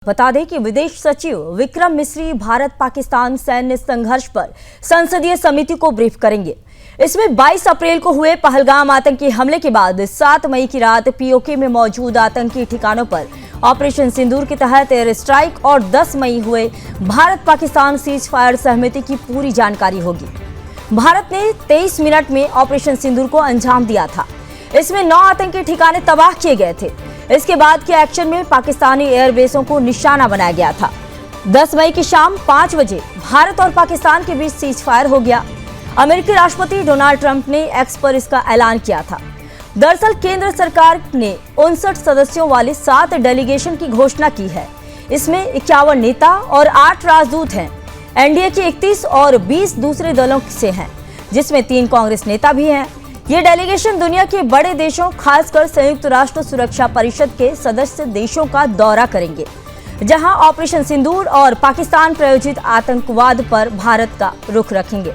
बता दें कि विदेश सचिव विक्रम मिस्री भारत पाकिस्तान सैन्य संघर्ष पर संसदीय समिति को ब्रीफ करेंगे। इसमें 22 अप्रैल को हुए पहलगाम आतंकी हमले के बाद 7 मई की रात पीओके में मौजूद आतंकी ठिकानों पर ऑपरेशन सिंदूर के तहत एयर स्ट्राइक और 10 मई हुए भारत पाकिस्तान सीज फायर सहमति की पूरी जानकारी होगी। भारत ने 23 मिनट में ऑपरेशन सिंदूर को अंजाम दिया था। इसमें 9 आतंकी ठिकाने तबाह किए गए थे। इसके बाद के एक्शन में पाकिस्तानी एयरबेसों को निशाना बनाया गया था। 10 मई की शाम 5 बजे भारत और पाकिस्तान के बीच सीज फायर हो गया। अमेरिकी राष्ट्रपति डोनाल्ड ट्रंप ने एक्स पर इसका ऐलान किया था। दरअसल केंद्र सरकार ने 59 सदस्यों वाली 7 डेलीगेशन की घोषणा की है। इसमें 51 नेता और 8 राजदूत हैं। एनडीए के 31 और 20 दूसरे दलों से हैं, जिसमें 3 कांग्रेस नेता भी हैं। ये डेलीगेशन दुनिया के बड़े देशों, खासकर संयुक्त राष्ट्र सुरक्षा परिषद के सदस्य देशों का दौरा करेंगे, जहां ऑपरेशन सिंदूर और पाकिस्तान प्रायोजित आतंकवाद पर भारत का रुख रखेंगे।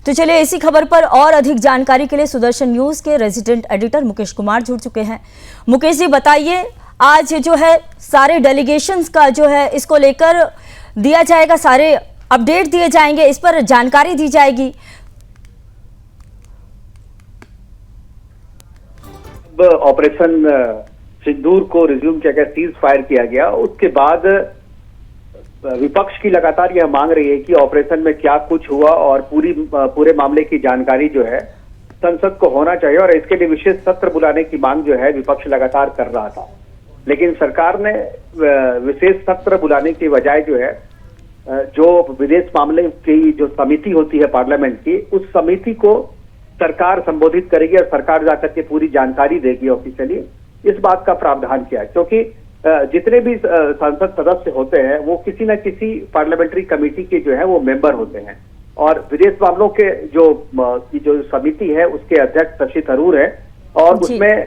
तो चलिए इसी खबर पर और अधिक जानकारी के लिए सुदर्शन न्यूज के रेजिडेंट एडिटर मुकेश कुमार जुड़ चुके हैं। मुकेश जी बताइए, आज जो है सारे डेलीगेशंस का जो है इसको लेकर दिया जाएगा, सारे अपडेट दिए जाएंगे, इस पर जानकारी दी जाएगी। ऑपरेशन सिंदूर को रिज्यूम किया गया, सीज फायर किया गया, उसके बाद विपक्ष की लगातार यह मांग रही है कि ऑपरेशन में क्या कुछ हुआ और पूरे मामले की जानकारी जो है संसद को होना चाहिए और इसके लिए विशेष सत्र बुलाने की मांग जो है विपक्ष लगातार कर रहा था। लेकिन सरकार ने विशेष सत्र बुलाने की बजाय जो है जो विदेश मामले की जो समिति होती है पार्लियामेंट की, उस समिति को सरकार संबोधित करेगी और सरकार जाकर के पूरी जानकारी देगी ऑफिशियली। इस बात का प्रावधान किया है क्योंकि जितने भी संसद सदस्य होते हैं वो किसी न किसी पार्लियामेंट्री कमेटी के जो है वो मेंबर होते हैं और विदेश मामलों के जो समिति है उसके अध्यक्ष शशि थरूर है और उसमें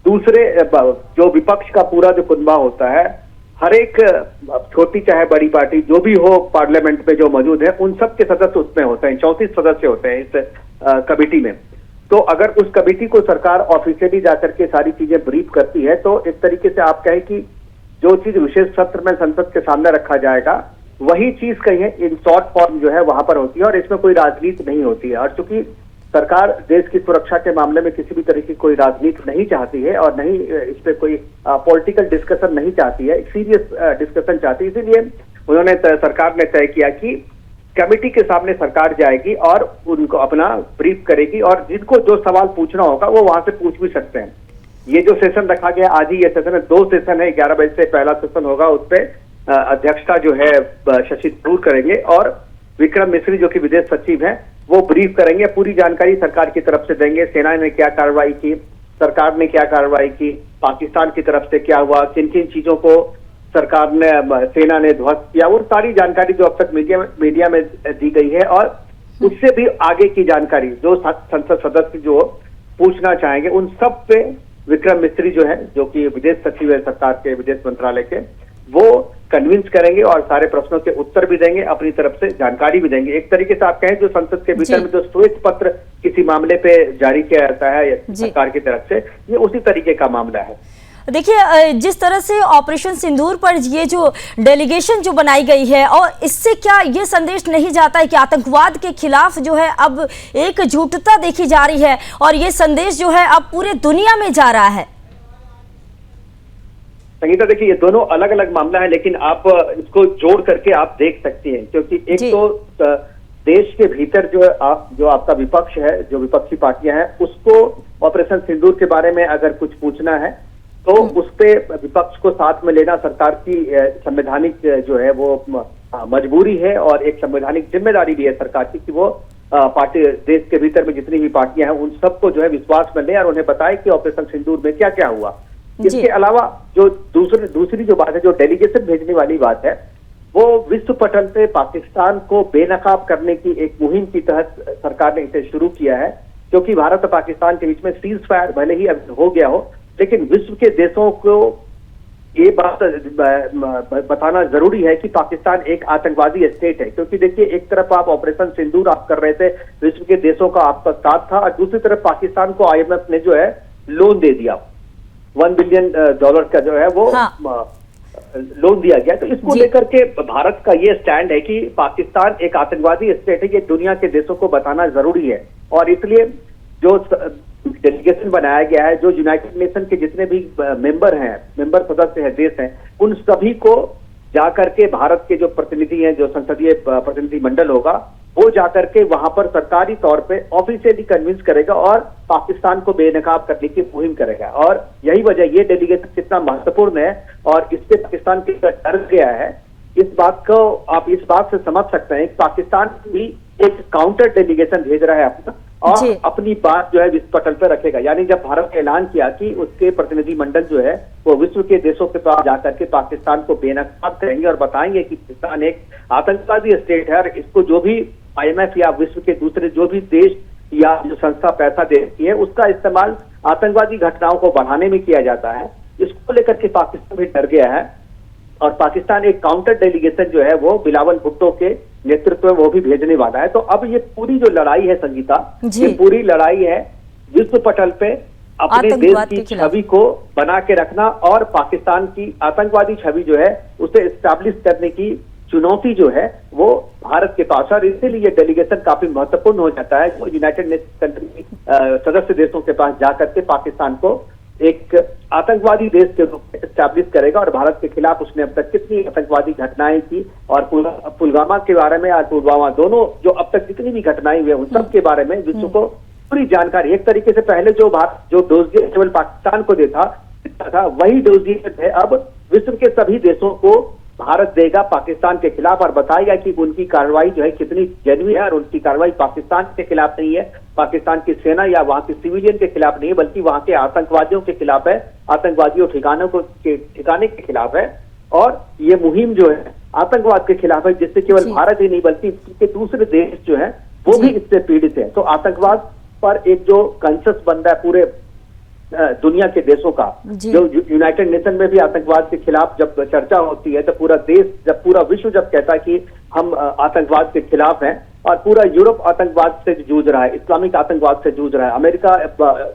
दूसरे जो विपक्ष का पूरा जो कुनबा होता है, हर एक छोटी चाहे बड़ी पार्टी जो भी हो पार्लियामेंट में जो मौजूद है उन सब के सदस्य उसमें होते हैं। 34 सदस्य होते हैं इस कमेटी में। तो अगर उस कमेटी को सरकार ऑफिशियली जाकर के सारी चीजें ब्रीफ करती है तो एक तरीके से आप कहें कि जो चीज विशेष सत्र में संसद के सामने रखा जाएगा वही चीज कहीं है इन शॉर्ट फॉर्म जो है वहां पर होती है और इसमें कोई राजनीति नहीं होती है। और चूंकि सरकार देश की सुरक्षा के मामले में किसी भी तरह की कोई राजनीति नहीं चाहती है और नहीं इस पे कोई पॉलिटिकल डिस्कशन नहीं चाहती है, सीरियस डिस्कशन चाहती है, इसीलिए उन्होंने सरकार ने तय किया कि कमेटी के सामने सरकार जाएगी और उनको अपना ब्रीफ करेगी और जिनको जो सवाल पूछना होगा वो वहां से पूछ भी सकते हैं। ये जो सेशन रखा गया आज ही, ये सेशन है, 2 सेशन है। 11 बजे से पहला सेशन होगा, उस पर अध्यक्षता जो है शशि थरूर करेंगे और विक्रम मिस्री जो कि विदेश सचिव हैं वो ब्रीफ करेंगे, पूरी जानकारी सरकार की तरफ से देंगे। सेना ने क्या कार्रवाई की, सरकार ने क्या कार्रवाई की, पाकिस्तान की तरफ से क्या हुआ, किन किन चीजों को सरकार ने सेना ने ध्वस्त किया, वो सारी जानकारी जो अब तक मीडिया में दी गई है और उससे भी आगे की जानकारी जो संसद सदस्य जो पूछना चाहेंगे उन सब पे विक्रम मिस्री जो है, जो कि विदेश सचिव है सरकार के विदेश मंत्रालय के, वो कन्विंस करेंगे और सारे प्रश्नों के उत्तर भी देंगे, अपनी तरफ से जानकारी भी देंगे। एक तरीके से आप कहें जो संसद के भीतर में जो श्वेत पत्र किसी मामले पे जारी किया जाता है सरकार की तरफ से, ये उसी तरीके का मामला है। देखिए, जिस तरह से ऑपरेशन सिंदूर पर ये जो डेलीगेशन जो बनाई गई है और इससे क्या ये संदेश नहीं जाता है कि आतंकवाद के खिलाफ जो है अब एकजुटता देखी जा रही है और ये संदेश जो है अब पूरे दुनिया में जा रहा है? संगीता, देखिए ये दोनों अलग अलग मामला है, लेकिन आप इसको जोड़ करके आप देख सकती हैं क्योंकि एक तो देश के भीतर जो आपका विपक्ष है, जो विपक्षी पार्टियां हैं, उसको ऑपरेशन सिंदूर के बारे में अगर कुछ पूछना है तो उस पे विपक्ष को साथ में लेना सरकार की संवैधानिक जो है वो मजबूरी है और एक संवैधानिक जिम्मेदारी भी है सरकार की कि वो पार्टी देश के भीतर में जितनी भी पार्टियां हैं उन सबको जो है विश्वास में ले और उन्हें बताए कि ऑपरेशन सिंदूर में क्या क्या हुआ। इसके अलावा जो दूसरी जो बात है, जो डेलीगेशन भेजने वाली बात है, वो विश्व पटल पे पाकिस्तान को बेनकाब करने की एक मुहिम की तहत सरकार ने इसे शुरू किया है क्योंकि भारत और पाकिस्तान के बीच में सीज फायर भले ही अब हो गया हो, लेकिन विश्व के देशों को ये बात बताना जरूरी है कि पाकिस्तान एक आतंकवादी स्टेट है, क्योंकि देखिए एक तरफ आप ऑपरेशन सिंदूर आप कर रहे थे, विश्व के देशों का आपका साथ था, और दूसरी तरफ पाकिस्तान को IMF ने जो है लोन दे दिया, $1 बिलियन का जो है वो लोन दिया गया। तो इसको लेकर के भारत का ये स्टैंड है कि पाकिस्तान एक आतंकवादी स्टेट है, ये दुनिया के देशों को बताना जरूरी है। और इसलिए जो डेलीगेशन बनाया गया है, जो यूनाइटेड नेशन के जितने भी मेंबर सदस्य हैं, देश हैं, उन सभी को जाकर के भारत के जो प्रतिनिधि हैं, जो संसदीय प्रतिनिधि मंडल होगा, वो जाकर के वहां पर सरकारी तौर पे ऑफिशियली कन्विंस करेगा और पाकिस्तान को बेनकाब करने की मुहिम करेगा। और यही वजह, ये डेलीगेशन कितना महत्वपूर्ण है और इससे पाकिस्तान के डर गया है, इस बात को आप इस बात से समझ सकते हैं कि पाकिस्तान भी एक काउंटर डेलीगेशन भेज रहा है अपना, और अपनी बात जो है विश्व पटल पर रखेगा। यानी जब भारत ने ऐलान किया कि उसके प्रतिनिधि मंडल जो है वो विश्व के देशों के पास जाकर के पाकिस्तान को बेनकाब करेंगे और बताएंगे कि पाकिस्तान एक आतंकवादी स्टेट है, और इसको जो भी IMF या विश्व के दूसरे जो भी देश या जो संस्था पैसा देती है, उसका इस्तेमाल आतंकवादी घटनाओं को बढ़ाने में किया जाता है। इसको लेकर के पाकिस्तान भी डर गया है, और पाकिस्तान एक काउंटर डेलीगेशन जो है वो बिलावल भुट्टो के नेतृत्व में वो भी भेजने वाला है। तो अब ये पूरी जो लड़ाई है संगीता, ये पूरी लड़ाई है विश्व पटल पे अपने देश की छवि को बना के रखना और पाकिस्तान की आतंकवादी छवि जो है उसे एस्टैब्लिश करने की चुनौती जो है वो भारत के पास है। और इसीलिए ये डेलीगेशन काफी महत्वपूर्ण हो जाता है, जो यूनाइटेड नेशन कंट्री सदस्य देशों के पास जाकर के पाकिस्तान को एक आतंकवादी देश के रूप में एस्टैब्लिश करेगा। और भारत के खिलाफ उसने अब तक कितनी आतंकवादी घटनाएं की, और पुलवामा के बारे में और पुलवामा दोनों जो अब तक जितनी भी घटनाएं हुई उन सब के बारे में विश्व को पूरी जानकारी, एक तरीके से पहले जो डोजियर केवल पाकिस्तान को देता था, वही डोजियर है अब विश्व के सभी देशों को भारत देगा पाकिस्तान के खिलाफ, और बताएगा कि उनकी कार्रवाई जो है कितनी जेन्युइन है, और उनकी कार्रवाई पाकिस्तान के खिलाफ नहीं है, पाकिस्तान की सेना या वहां के सिविलियन के खिलाफ नहीं है, बल्कि वहां के आतंकवादियों के खिलाफ है, आतंकवादियों ठिकाने के खिलाफ है। और ये मुहिम जो है आतंकवाद के खिलाफ है, जिससे केवल भारत ही नहीं बल्कि दूसरे देश जो है वो भी इससे पीड़ित है। तो आतंकवाद पर एक जो कंसेंसस बन रहा है पूरे दुनिया के देशों का, जो यूनाइटेड नेशन में भी आतंकवाद के खिलाफ जब चर्चा होती है, तो पूरा देश, जब पूरा विश्व जब कहता है कि हम आतंकवाद के खिलाफ हैं, और पूरा यूरोप आतंकवाद से जूझ रहा है, इस्लामिक आतंकवाद से जूझ रहा है, अमेरिका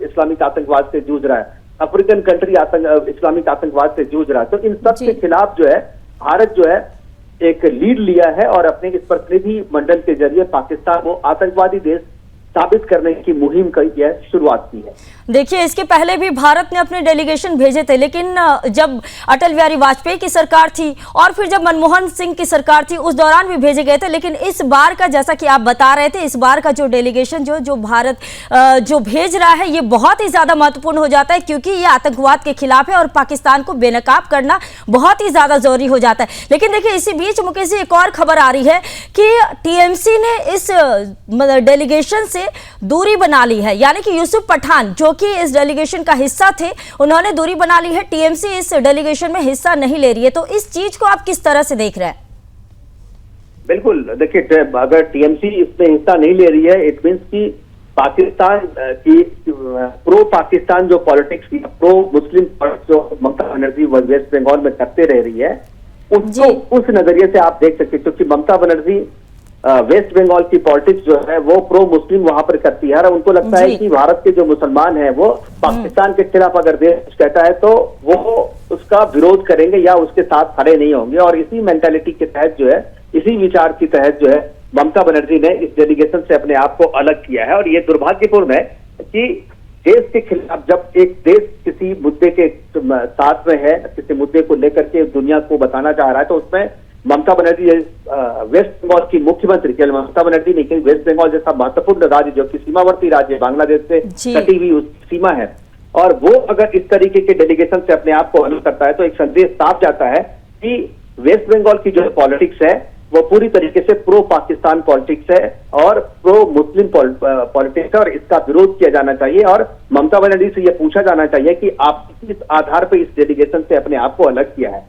इस्लामिक आतंकवाद से जूझ रहा है, अफ्रीकन कंट्री इस्लामिक आतंकवाद से जूझ रहा है। तो इन सब के खिलाफ जो है भारत जो है एक लीड लिया है, और अपने इस प्रतिनिधि मंडल के जरिए पाकिस्तान को आतंकवादी देश साबित करने की मुहिम की यह शुरुआत की है। देखिए, इसके पहले भी भारत ने अपने डेलीगेशन भेजे थे, लेकिन जब अटल बिहारी वाजपेयी की सरकार थी और फिर जब मनमोहन सिंह की सरकार थी, उस दौरान भी भेजे गए थे। लेकिन इस बार का, जैसा कि आप बता रहे थे, इस बार का जो डेलीगेशन जो भारत जो भेज रहा है, ये बहुत ही ज्यादा महत्वपूर्ण हो जाता है, क्योंकि ये आतंकवाद के खिलाफ है और पाकिस्तान को बेनकाब करना बहुत ही ज्यादा जरूरी हो जाता है। लेकिन देखिए, इसी बीच मुकेश जी, एक और खबर आ रही है कि TMC ने इस डेलीगेशन से दूरी बना ली है, यानी कि यूसुफ पठान जो कि इस डेलीगेशन का हिस्सा थे, उन्होंने दूरी बना ली है। TMC इस डेलीगेशन में हिस्सा नहीं ले रही है, तो इस चीज को आप किस तरह से देख रहे हैं? बिल्कुल, देखिए, अगर TMC इसमें हिस्सा नहीं ले रही है, इट मींस कि पाकिस्तान की प्रो पाकिस्तान जो पॉलिटिक्स की, प्रो मुस्लिम जो ममता बनर्जी वेस्ट बंगाल में करते रह रही है, उसको उस नजरिए से आप देख सकते हैं, क्योंकि ममता बनर्जी वेस्ट बंगाल की पॉलिटिक्स जो है वो प्रो मुस्लिम वहां पर करती है, और उनको लगता है कि भारत के जो मुसलमान हैं वो पाकिस्तान के खिलाफ अगर देश कहता है तो वो उसका विरोध करेंगे या उसके साथ खड़े नहीं होंगे। और इसी मेंटालिटी के तहत जो है, इसी विचार के तहत जो है, ममता बनर्जी ने इस डेलीगेशन से अपने आप को अलग किया है। और ये दुर्भाग्यपूर्ण है कि देश के खिलाफ, जब एक देश किसी मुद्दे के साथ में है, किसी मुद्दे को लेकर के दुनिया को बताना चाह रहा है, तो उसमें ममता बनर्जी वेस्ट बंगाल की मुख्यमंत्री, केवल ममता बनर्जी नहीं, वेस्ट बंगाल जैसा महत्वपूर्ण राज्य जो कि सीमावर्ती राज्य, बांग्लादेश से कटी हुई उस सीमा है, और वो अगर इस तरीके के डेलीगेशन से अपने आप को अलग करता है, तो एक संदेश साफ जाता है कि वेस्ट बंगाल की जो पॉलिटिक्स है वो पूरी तरीके से प्रो पाकिस्तान पॉलिटिक्स है और प्रो मुस्लिम पॉलिटिक्स है, और इसका विरोध किया जाना चाहिए। और ममता बनर्जी से यह पूछा जाना चाहिए कि आप किस आधार पर इस डेलीगेशन से अपने आप को अलग किया है?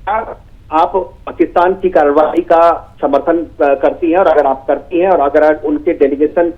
क्या आप पाकिस्तान की कार्रवाई का समर्थन करती हैं? और अगर आप करती हैं, और अगर उनके डेलीगेशन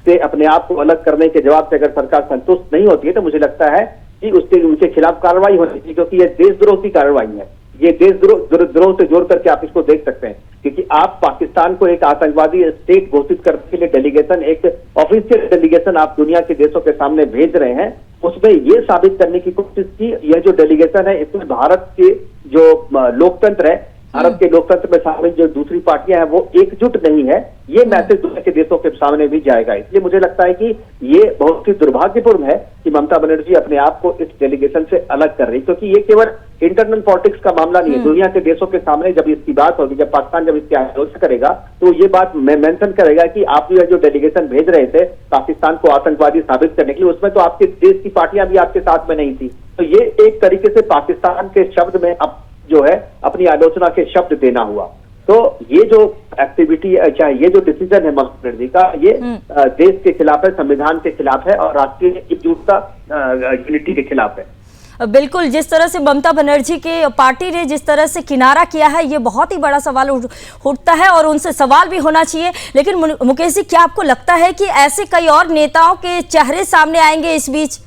से अपने आप को अलग करने के जवाब से अगर सरकार संतुष्ट नहीं होती है, तो मुझे लगता है कि उसके उनके खिलाफ कार्रवाई होनी चाहिए, क्योंकि ये देशद्रोह की कार्रवाई है। ये देशद्रोह से जोड़ करके आप इसको देख सकते हैं, क्योंकि आप पाकिस्तान को एक आतंकवादी स्टेट घोषित करने के लिए डेलीगेशन, एक ऑफिशियल डेलीगेशन आप दुनिया के देशों के सामने भेज रहे हैं। उसमें ये साबित करने की कोशिश की, यह जो डेलीगेशन है इसमें भारत के जो लोकतंत्र है, भारत के लोकतंत्र में शामिल जो दूसरी पार्टियां हैं वो एकजुट नहीं है, ये मैसेज दुनिया के देशों के सामने भी जाएगा। इसलिए मुझे लगता है कि ये बहुत ही दुर्भाग्यपूर्ण है कि ममता बनर्जी अपने आप को इस डेलीगेशन से अलग कर रही, क्योंकि ये केवल इंटरनल पॉलिटिक्स का मामला नहीं है। दुनिया के देशों के सामने जब इसकी बात होगी, जब पाकिस्तान जब इसकी आलोचना करेगा, तो ये बात मेंशन करेगा कि आप जो डेलीगेशन भेज रहे थे पाकिस्तान को आतंकवादी साबित करने के लिए, उसमें तो आपके देश की पार्टियां भी आपके साथ में नहीं थी। तो ये एक तरीके से पाकिस्तान के शब्द में अब जो है अपनी आलोचना के शब्द देना हुआ। तो ये जो एक्टिविटी, चाहे ये जो डिसीजन है ममता बनर्जी का, ये देश के खिलाफ है, संविधान के खिलाफ है और राष्ट्रीय एकजुटता, यूनिटी के खिलाफ है। बिल्कुल, जिस तरह से ममता बनर्जी के पार्टी ने जिस तरह से किनारा किया है, ये बहुत ही बड़ा सवाल उठता है और उनसे सवाल भी होना चाहिए। लेकिन मुकेश जी, क्या आपको लगता है कि ऐसे कई और नेताओं के चेहरे सामने आएंगे इस बीच?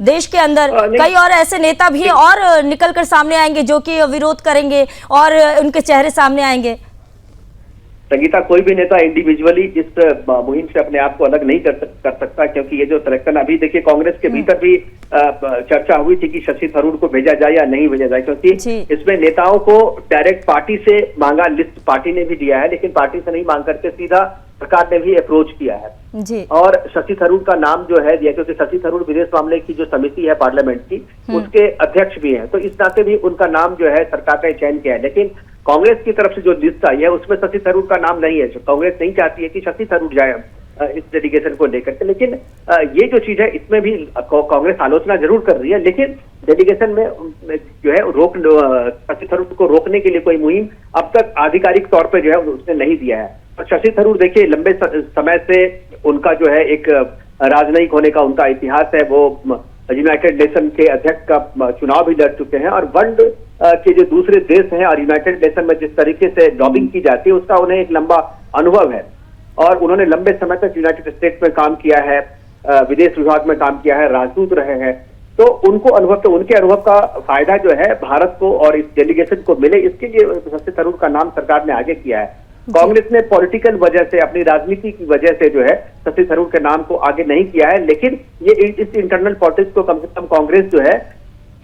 देश के अंदर कई और ऐसे नेता भी और निकल कर सामने आएंगे जो कि विरोध करेंगे और उनके चेहरे सामने आएंगे। संगीता, कोई भी नेता इंडिविजुअली इस मुहिम से अपने आप को अलग नहीं कर सकता, क्योंकि ये जो सिलेक्शन, अभी देखिए कांग्रेस के भीतर भी चर्चा हुई थी कि शशि थरूर को भेजा जाए या नहीं भेजा जाए, क्योंकि इसमें नेताओं को डायरेक्ट पार्टी से मांगा, लिस्ट पार्टी ने भी दिया है, लेकिन पार्टी से नहीं मांग करके सीधा सरकार ने भी अप्रोच किया है जी। और शशि थरूर का नाम जो है दिया, क्योंकि शशि थरूर विदेश मामले की जो समिति है पार्लियामेंट की, उसके अध्यक्ष भी हैं, तो इस नाते भी उनका नाम जो है सरकार ने चयन किया है। लेकिन कांग्रेस की तरफ से जो लिस्ट आई है उसमें शशि थरूर का नाम नहीं है। कांग्रेस नहीं चाहती है कि शशि थरूर जाए इस डेलीगेशन को लेकर के, लेकिन ये जो चीज है इसमें भी कांग्रेस आलोचना जरूर कर रही है, लेकिन डेलीगेशन में जो है शशि थरूर को रोकने के लिए कोई मुहिम अब तक आधिकारिक तौर पर जो है उसने नहीं दिया है। और शशि थरूर देखिए, लंबे समय से उनका जो है एक राजनयिक होने का उनका इतिहास है। वो यूनाइटेड नेशन के अध्यक्ष का चुनाव भी लड़ चुके हैं और वर्ल्ड के जो दूसरे देश हैं और यूनाइटेड नेशन में जिस तरीके से लॉबिंग की जाती है उसका उन्हें एक लंबा अनुभव है और उन्होंने लंबे समय तक यूनाइटेड स्टेट्स में काम किया है, विदेश विभाग में काम किया है, राजदूत रहे हैं। तो उनको अनुभव, तो उनके अनुभव का फायदा जो है भारत को और इस डेलीगेशन को मिले, इसके लिए शशि थरूर का नाम सरकार ने आगे किया है। कांग्रेस ने पॉलिटिकल वजह से, अपनी राजनीति की वजह से जो है शशि थरूर के नाम को आगे नहीं किया है, लेकिन ये इस इंटरनल पॉलिटिक्स को कम से कम कांग्रेस जो है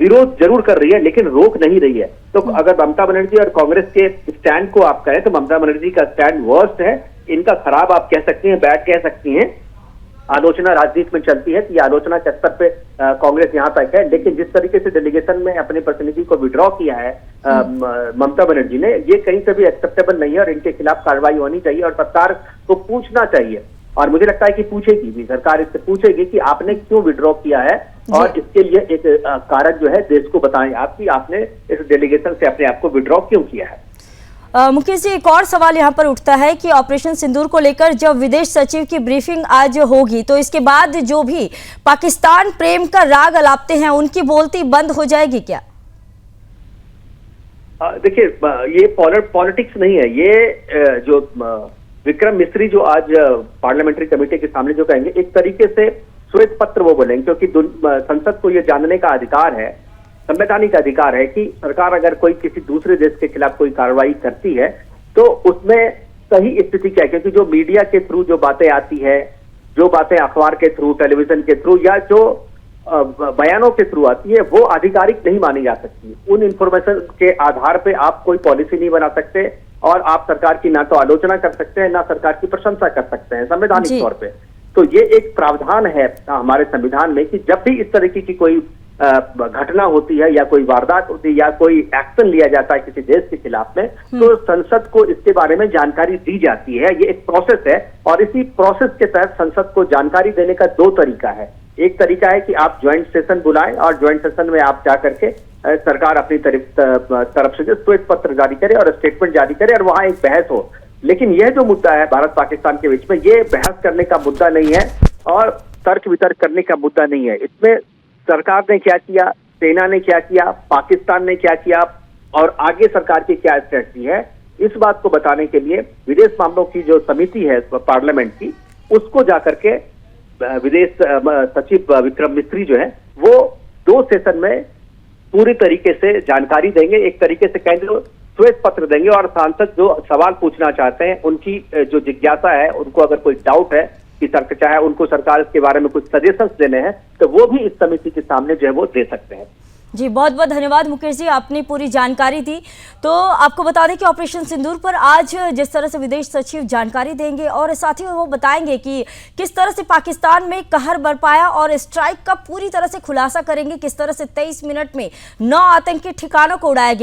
विरोध जरूर कर रही है लेकिन रोक नहीं रही है। तो अगर ममता बनर्जी और कांग्रेस के स्टैंड को आप कहें तो ममता बनर्जी का स्टैंड वर्स्ट है, इनका खराब आप कह सकती हैं, बैड कह सकती हैं। आलोचना राजनीति में चलती है कि आलोचना के स्तर पे कांग्रेस यहाँ तक है, लेकिन जिस तरीके से डेलीगेशन में अपने प्रतिनिधि को विड्रॉ किया है ममता बनर्जी ने, ये कहीं से भी एक्सेप्टेबल नहीं है और इनके खिलाफ कार्रवाई होनी चाहिए और सरकार को पूछना चाहिए। और मुझे लगता है कि पूछेगी भी, सरकार इससे पूछेगी कि आपने क्यों विड्रॉ किया है और इसके लिए एक कारण जो है देश को बताएं आप कि आपने इस डेलीगेशन से अपने आप को विड्रॉ क्यों किया है। मुकेश जी, एक और सवाल यहाँ पर उठता है कि ऑपरेशन सिंदूर को लेकर जब विदेश सचिव की ब्रीफिंग आज होगी तो इसके बाद जो भी पाकिस्तान प्रेम का राग अलापते हैं उनकी बोलती बंद हो जाएगी क्या? देखिए, ये पॉलिटिक्स नहीं है, ये जो विक्रम मिस्री जो आज पार्लियामेंट्री कमेटी के सामने जो कहेंगे, एक तरीके से श्वेत पत्र वो बोलेंगे, क्योंकि संसद को ये जानने का अधिकार है, संवैधानिक अधिकार है कि सरकार अगर कोई किसी दूसरे देश के खिलाफ कोई कार्रवाई करती है तो उसमें सही स्थिति क्या है, क्योंकि जो मीडिया के थ्रू जो बातें आती है, जो बातें अखबार के थ्रू, टेलीविजन के थ्रू या जो बयानों के थ्रू आती है वो आधिकारिक नहीं मानी जा सकती। उन इंफॉर्मेशन के आधार पे आप कोई पॉलिसी नहीं बना सकते और आप सरकार की ना तो आलोचना कर सकते हैं ना सरकार की प्रशंसा कर सकते हैं संवैधानिक तौर पे। तो ये एक प्रावधान है हमारे संविधान में कि जब भी इस तरीके की कोई घटना होती है या कोई वारदात होती है या कोई एक्शन लिया जाता है किसी देश के खिलाफ में, तो संसद को इसके बारे में जानकारी दी जाती है। ये एक प्रोसेस है और इसी प्रोसेस के तहत संसद को जानकारी देने का दो तरीका है। एक तरीका है कि आप ज्वाइंट सेशन बुलाएं और ज्वाइंट सेशन में आप जा करके सरकार अपनी तरफ से जो श्वेत पत्र जारी करे और स्टेटमेंट जारी करे और वहां एक बहस हो। लेकिन यह जो मुद्दा है भारत पाकिस्तान के बीच में, ये बहस करने का मुद्दा नहीं है और तर्क वितर्क करने का मुद्दा नहीं है। इसमें सरकार ने क्या किया, सेना ने क्या किया, पाकिस्तान ने क्या किया और आगे सरकार की क्या स्ट्रेटजी है, इस बात को बताने के लिए विदेश मामलों की जो समिति है पार्लियामेंट की, उसको जाकर के विदेश सचिव विक्रम मिस्री जो है वो 2 सेशन में पूरी तरीके से जानकारी देंगे, एक तरीके से कहेंगे श्वेत पत्र देंगे और सांसद जो सवाल पूछना चाहते हैं उनकी जो जिज्ञासा है, उनको अगर कोई डाउट है कि चाहे उनको सरकार इसके बारे में कुछ सजेशंस देने हैं तो वो भी इस समिति के सामने जो है वो दे सकते हैं। जी, बहुत बहुत धन्यवाद मुकेश जी, आपने पूरी जानकारी दी। तो आपको बता दें कि ऑपरेशन सिंदूर पर आज जिस तरह से विदेश सचिव जानकारी देंगे और साथ ही वो बताएंगे कि किस तरह से पाकिस्तान में कहर बरपाया और स्ट्राइक का पूरी तरह से खुलासा करेंगे, किस तरह से 23 मिनट में 9 आतंकी ठिकानों को उड़ाया गया।